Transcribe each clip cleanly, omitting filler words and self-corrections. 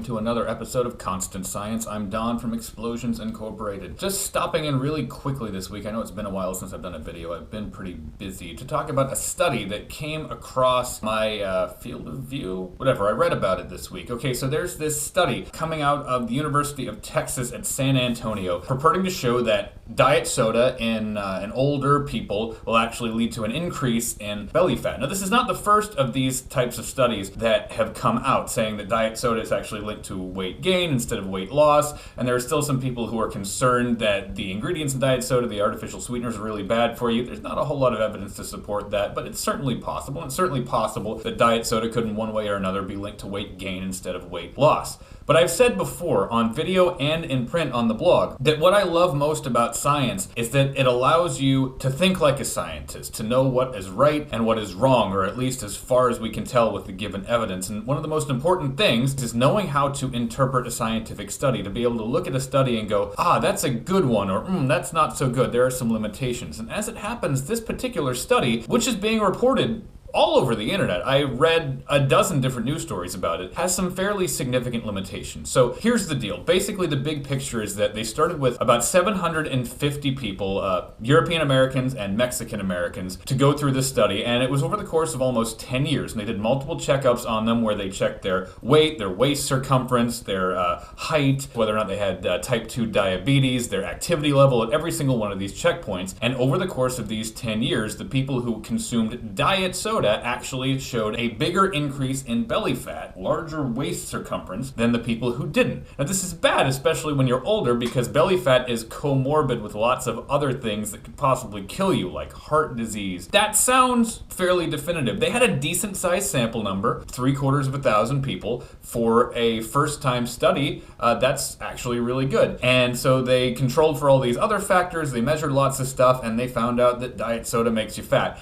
welcome to another episode of Constant Science. I'm Don from Explosions Incorporated. Just stopping in really quickly this week. I know it's been a while since I've done a video. I've been pretty busy to talk about a study that came across my field of view. Whatever, I read about it this week. Okay, so there's this study coming out of the University of Texas at San Antonio purporting to show that diet soda in older people will actually lead to an increase in belly fat. Now, this is not the first of these types of studies that have come out saying that diet soda is actually linked to weight gain instead of weight loss, and there are still some people who are concerned that the ingredients in diet soda, the artificial sweeteners, are really bad for you. There's not a whole lot of evidence to support that, but it's certainly possible. It's certainly possible that diet soda could in one way or another be linked to weight gain instead of weight loss. But I've said before on video and in print on the blog that what I love most about science is that it allows you to think like a scientist, to know what is right and what is wrong, or at least as far as we can tell with the given evidence. And one of the most important things is knowing how to interpret a scientific study, to be able to look at a study and go, that's a good one, or that's not so good, there are some limitations. And as it happens, this particular study, which is being reported all over the internet, I read a dozen different news stories about it, has some fairly significant limitations. So here's the deal. Basically, the big picture is that they started with about 750 people, European Americans and Mexican Americans, to go through this study, and it was over the course of almost 10 years. And they did multiple checkups on them where they checked their weight, their waist circumference, their height, whether or not they had type 2 diabetes, their activity level at every single one of these checkpoints. And over the course of these 10 years, the people who consumed diet soda actually showed a bigger increase in belly fat, larger waist circumference, than the people who didn't. Now, this is bad, especially when you're older, because belly fat is comorbid with lots of other things that could possibly kill you, like heart disease. That sounds fairly definitive. They had a decent sized sample number, 750 people, for a first time study. That's actually really good. And so they controlled for all these other factors, they measured lots of stuff, and they found out that diet soda makes you fat.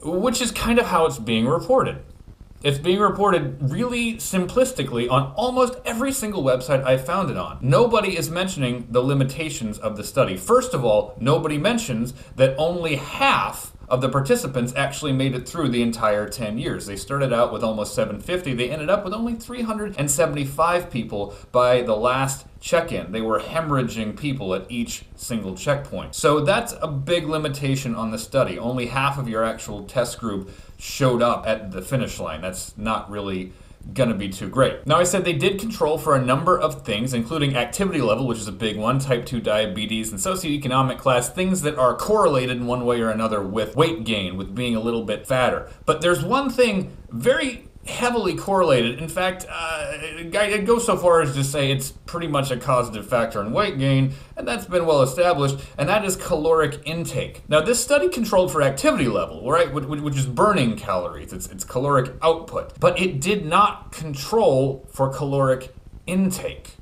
Which is kind of how it's being reported. It's being reported really simplistically on almost every single website I found it on. Nobody is mentioning the limitations of the study. First of all, nobody mentions that only half of the participants actually made it through the entire 10 years. They started out with almost 750. They ended up with only 375 people by the last check-in. They were hemorrhaging people at each single checkpoint. So that's a big limitation on the study. Only half of your actual test group showed up at the finish line. That's not really gonna be too great. Now, I said they did control for a number of things, including activity level, which is a big one, type 2 diabetes, and socioeconomic class, things that are correlated in one way or another with weight gain, with being a little bit fatter. But there's one thing very heavily correlated. In fact, I'd go so far as to say it's pretty much a causative factor in weight gain, and that's been well established, and that is caloric intake. Now, this study controlled for activity level, right, which is burning calories, it's caloric output, but it did not control for caloric intake.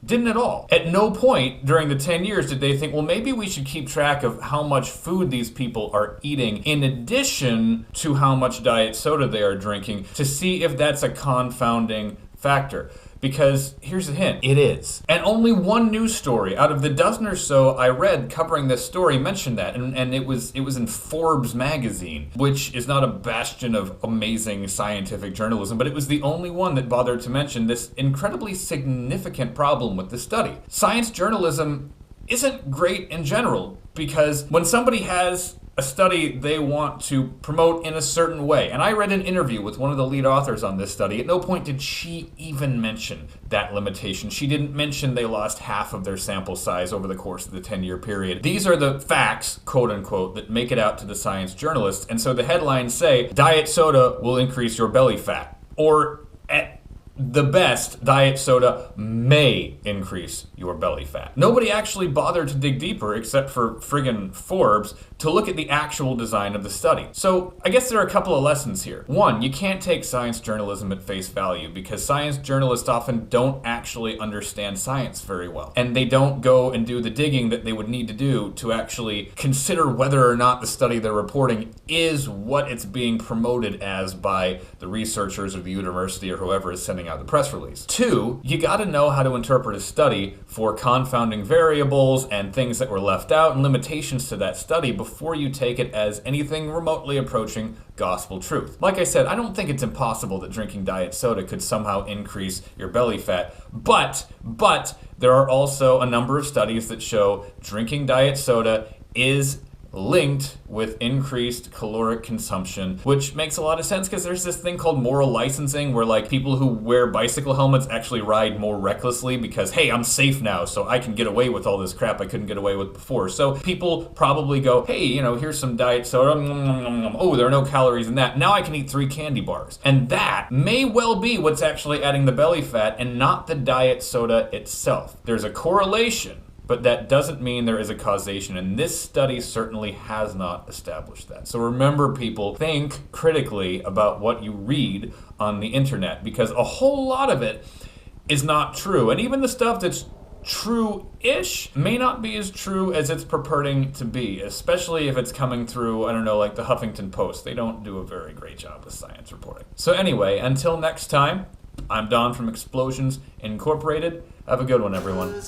Didn't at all. At no point during the 10 years did they think, well, maybe we should keep track of how much food these people are eating in addition to how much diet soda they are drinking to see if that's a confounding factor. Because here's the hint, it is. And only one news story out of the dozen or so I read covering this story mentioned that, and it was in Forbes magazine, which is not a bastion of amazing scientific journalism, but it was the only one that bothered to mention this incredibly significant problem with the study. Science journalism isn't great in general, because when somebody has a study they want to promote in a certain way. And I read an interview with one of the lead authors on this study. At no point did she even mention that limitation. She didn't mention they lost half of their sample size over the course of the 10-year period. These are the facts, quote unquote, that make it out to the science journalists. And so the headlines say, diet soda will increase your belly fat. Or at the best, diet soda may increase your belly fat. Nobody actually bothered to dig deeper, except for friggin' Forbes, to look at the actual design of the study. So I guess there are a couple of lessons here. One, you can't take science journalism at face value, because science journalists often don't actually understand science very well. And they don't go and do the digging that they would need to do to actually consider whether or not the study they're reporting is what it's being promoted as by the researchers or the university or whoever is sending out the press release. 2, you gotta know how to interpret a study for confounding variables and things that were left out and limitations to that study before you take it as anything remotely approaching gospel truth. Like I said, I don't think it's impossible that drinking diet soda could somehow increase your belly fat, but there are also a number of studies that show drinking diet soda is linked with increased caloric consumption, which makes a lot of sense because there's this thing called moral licensing where like people who wear bicycle helmets actually ride more recklessly because, hey, I'm safe now, so I can get away with all this crap I couldn't get away with before. So people probably go, hey, here's some diet soda. Oh, there are no calories in that. Now I can eat 3 candy bars. And that may well be what's actually adding the belly fat and not the diet soda itself. There's a correlation, but that doesn't mean there is a causation, and this study certainly has not established that. So remember, people, think critically about what you read on the internet, because a whole lot of it is not true, and even the stuff that's true-ish may not be as true as it's purporting to be, especially if it's coming through, I don't know, like the Huffington Post. They don't do a very great job with science reporting. So anyway, until next time, I'm Don from Explosions Incorporated. Have a good one, everyone.